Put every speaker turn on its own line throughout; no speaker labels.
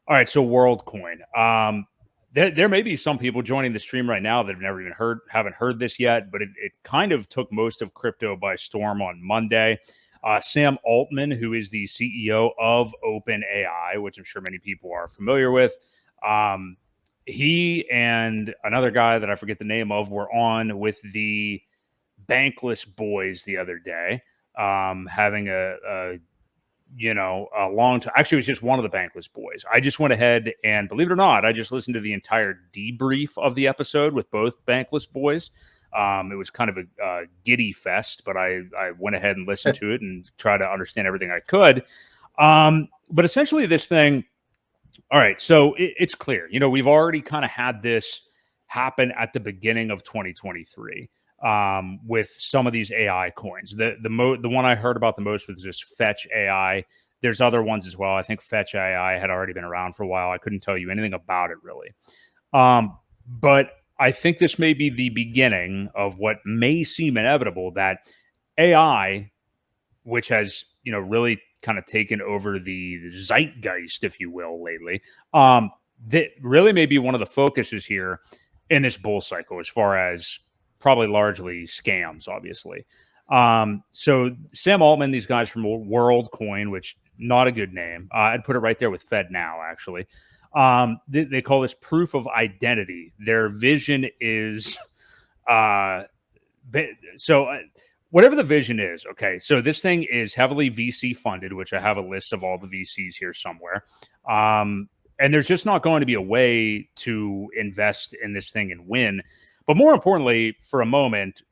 All right, so WorldCoin. There may be some people joining the stream right now that have never even haven't heard this yet, but it kind of took most of crypto by storm on Monday. Sam Altman, who is the CEO of OpenAI, which I'm sure many people are familiar with, he and another guy that I forget the name of were on with the Bankless Boys the other day, having a long time. Actually, it was just one of the Bankless Boys. I just went ahead and, believe it or not, I just listened to the entire debrief of the episode with both Bankless Boys. It was kind of a giddy fest, but I went ahead and listened to it and tried to understand everything I could. But essentially, this thing. All right, so it's clear. We've already kind of had this happen at the beginning of 2023 with some of these AI coins. The one I heard about the most was just Fetch AI. There's other ones as well. I think Fetch AI had already been around for a while. I couldn't tell you anything about it really. But I think this may be the beginning of what may seem inevitable, that AI, which has, really kind of taken over the zeitgeist, if you will, lately, that really may be one of the focuses here in this bull cycle, as far as probably largely scams, obviously. So Sam Altman, these guys from WorldCoin, which not a good name. I'd put it right there with FedNow, actually. They call this proof of identity. Their vision is whatever the vision is. Okay, so this thing is heavily VC funded, which I have a list of all the VCs here somewhere. And there's just not going to be a way to invest in this thing and win. But more importantly, for a moment,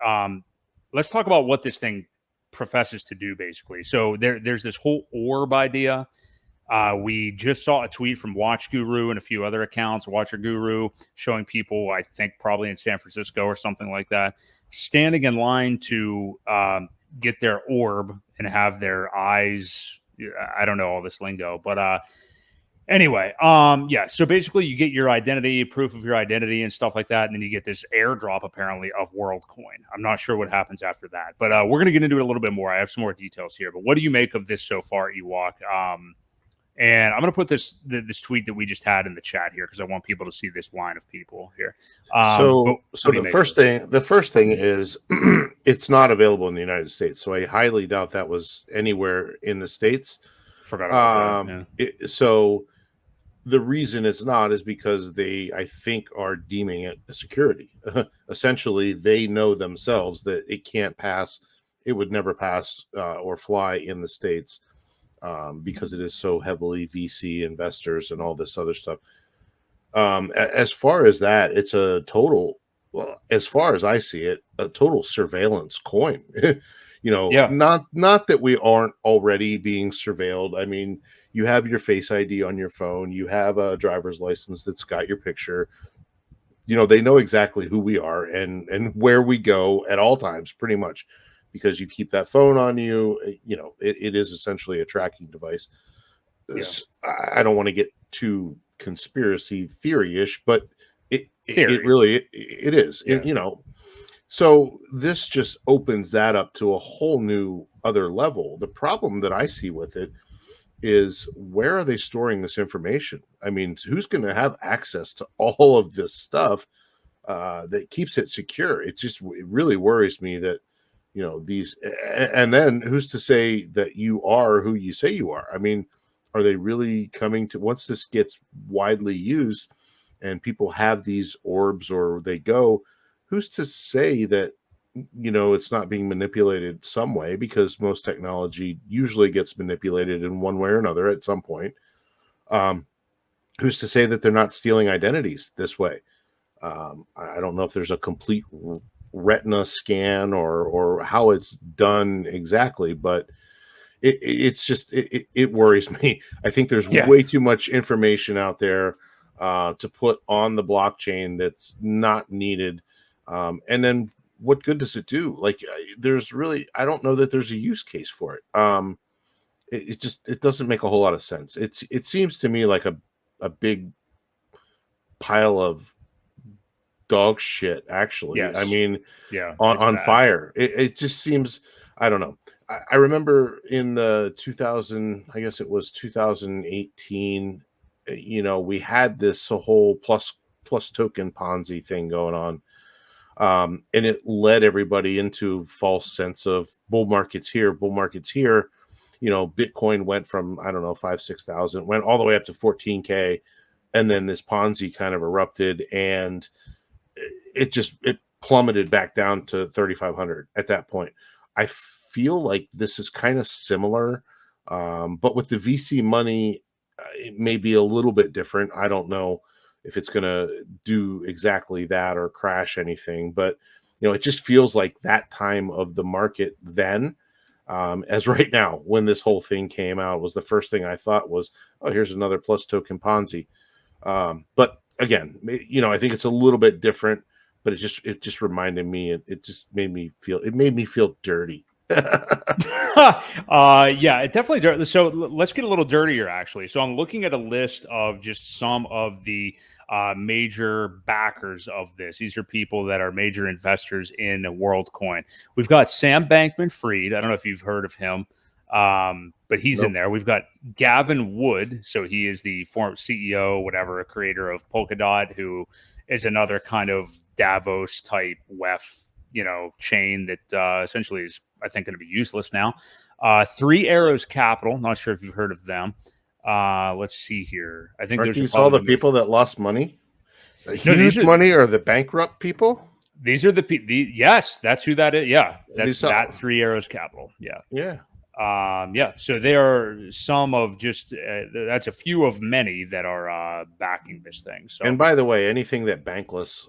let's talk about what this thing professes to do, basically. So there's this whole orb idea. We just saw a tweet from Watch Guru and a few other accounts, Watcher Guru, showing people, I think probably in San Francisco or something like that, standing in line to get their orb and have their eyes. I don't know all this lingo, but anyway, so basically you get your identity, proof of your identity and stuff like that, and then you get this airdrop, apparently, of WorldCoin. I'm not sure what happens after that, but we're going to get into it a little bit more. I have some more details here, but what do you make of this so far, Ewok? And I'm going to put this tweet that we just had in the chat here because I want people to see this line of people here.
So the first thing is it's not available in the United States. So I highly doubt that was anywhere in the States.
Forgot about that.
So the reason it's not is because they, I think, are deeming it a security. Essentially, they know themselves that it can't pass. It would never pass or fly in the States. Because it is so heavily VC investors and all this other stuff. As far as that, it's a total, well, as far as I see it, a total surveillance coin. Not that we aren't already being surveilled. I mean, you have your Face ID on your phone. You have a driver's license that's got your picture. They know exactly who we are and where we go at all times, pretty much. Because you keep that phone on you, it is essentially a tracking device. Yeah. I don't want to get too conspiracy theory-ish, but it really is. Yeah. So this just opens that up to a whole new other level. The problem that I see with it is, where are they storing this information? I mean, who's going to have access to all of this stuff that keeps it secure? It really worries me that, these, and then who's to say that you are who you say you are? I mean, are they really coming to, once this gets widely used and people have these orbs or they go, who's to say that, it's not being manipulated some way? Because most technology usually gets manipulated in one way or another at some point. Who's to say that they're not stealing identities this way? I don't know if there's a complete retina scan or how it's done exactly, but it worries me. I think there's way too much information out there to put on the blockchain that's not needed. And then what good does it do? Like, I don't know that there's a use case for it. It doesn't make a whole lot of sense. It seems to me like a big pile of dog shit, actually. Yes. I mean, on fire. It just seems, I don't know. I remember in the 2018 we had this whole plus token Ponzi thing going on. And it led everybody into false sense of bull markets here, bull markets here. Bitcoin went from, I don't know, 5,000-6,000, went all the way up to 14K. And then this Ponzi kind of erupted, and it plummeted back down to 3,500 at that point. I feel like this is kind of similar, but with the VC money, it may be a little bit different. I don't know if it's going to do exactly that or crash anything, but it just feels like that time of the market then, as right now, when this whole thing came out, was the first thing I thought was, oh, here's another plus token Ponzi. But again, I think it's a little bit different, but it just reminded me, it just made me feel dirty.
Yeah, it definitely. So let's get a little dirtier, actually. So I'm looking at a list of just some of the major backers of this. These are people that are major investors in WorldCoin. We've got Sam Bankman-Fried. I don't know if you've heard of him, but he's in there. We've got Gavin Wood. So he is the former CEO, whatever, creator of Polkadot, who is another kind of Davos type WEF, chain that essentially is, I think, going to be useless now. Three Arrows Capital. Not sure if you've heard of them. Let's see here. I think
aren't these all the people that lost money? Huge money, or the bankrupt people?
These are the people. Yes, that's who that is. Yeah, that's that Three Arrows Capital. Yeah.
Yeah.
So they are some of just that's a few of many that are backing this thing. So,
and by the way, anything that Bankless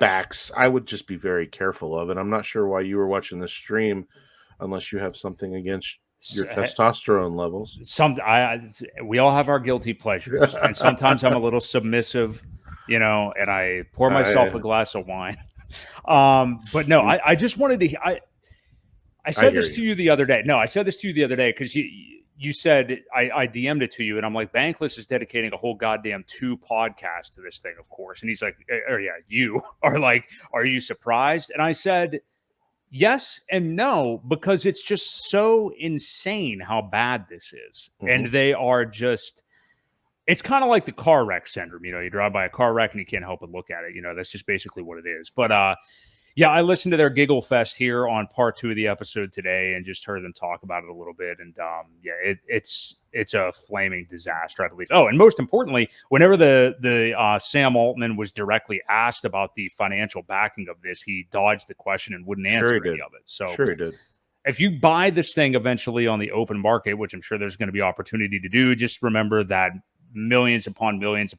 backs, I would just be very careful of. And I'm not sure why you were watching this stream, unless you have something against your testosterone levels.
We all have our guilty pleasures, and sometimes I'm a little submissive, and I pour myself a glass of wine. But no, I just wanted to. I said this to you the other day. No, I said this to you the other day because you said I DM'd it to you, and I'm like, Bankless is dedicating a whole goddamn 2 podcasts to this thing, of course. And he's like, yeah, you are like, are you surprised? And I said, yes and no, because it's just so insane how bad this is. Mm-hmm. And they are just, it's kind of like the car wreck syndrome. You drive by a car wreck and you can't help but look at it. That's just basically what it is. But yeah, I listened to their Giggle Fest here on part 2 of the episode today and just heard them talk about it a little bit. And yeah, it's a flaming disaster, I believe. Oh, and most importantly, whenever the Sam Altman was directly asked about the financial backing of this, he dodged the question and wouldn't answer any of it. So
sure he did.
If you buy this thing eventually on the open market, which I'm sure there's going to be opportunity to do, just remember that millions upon millions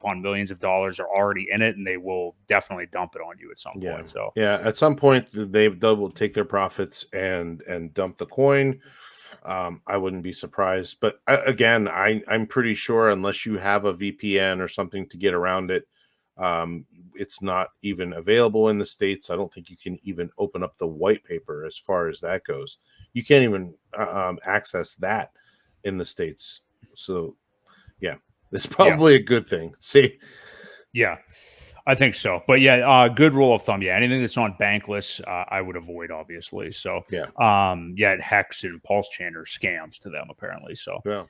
of dollars are already in it, and they will definitely dump it on you at some point. So
yeah, at some point they will take their profits and dump the coin. I wouldn't be surprised, but again, I'm pretty sure unless you have a VPN or something to get around it, it's not even available in the States. I don't think you can even open up the white paper as far as that goes. You can't even access that in the States. So yeah. It's probably a good thing. See?
Yeah, I think so. But yeah, good rule of thumb. Yeah, anything that's on Bankless, I would avoid, obviously. So yeah, Hex and Pulse Chain are scams to them, apparently. So